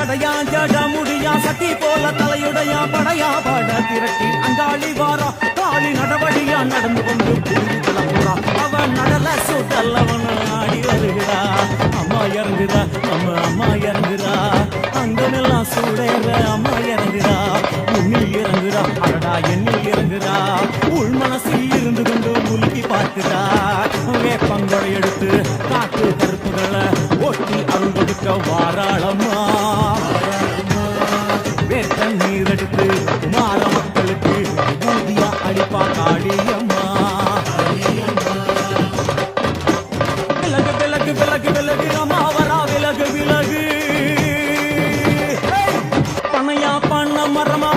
சடையா ஜட முடியா சட்டி போல தலையுடையா படையா பட திரட்டி அங்காளி வாரா காளி நடவடியா நடந்து கொண்டு புரிந்து கிளம்புறா அவன் நடல சுட்டல்லவன் ஆடி வருகிறா அம்மா இறங்குறா அம்மா இறங்குறா அங்கனெல்லாம் சூடேற அம்மா இறங்குறா உன்னில் இறங்குறா அடடா எண்ணில் இறங்குறா உள் மனசில் இருந்து கொண்டு முழுக்கி பார்க்கிறா வேப்பங்கொடை எடுத்து காட்டு கருப்புகளை ஒட்டி அருள் கொடுக்க வாராளம்மா வேர்க்க நீர் எடுத்து குமார மக்களுக்கு பூதியா அடிப்பா காளியம்மா விலகு விலகு விலகு விலகு அம்மா வரா விலகு விலகு பனையா பண்ண மரமா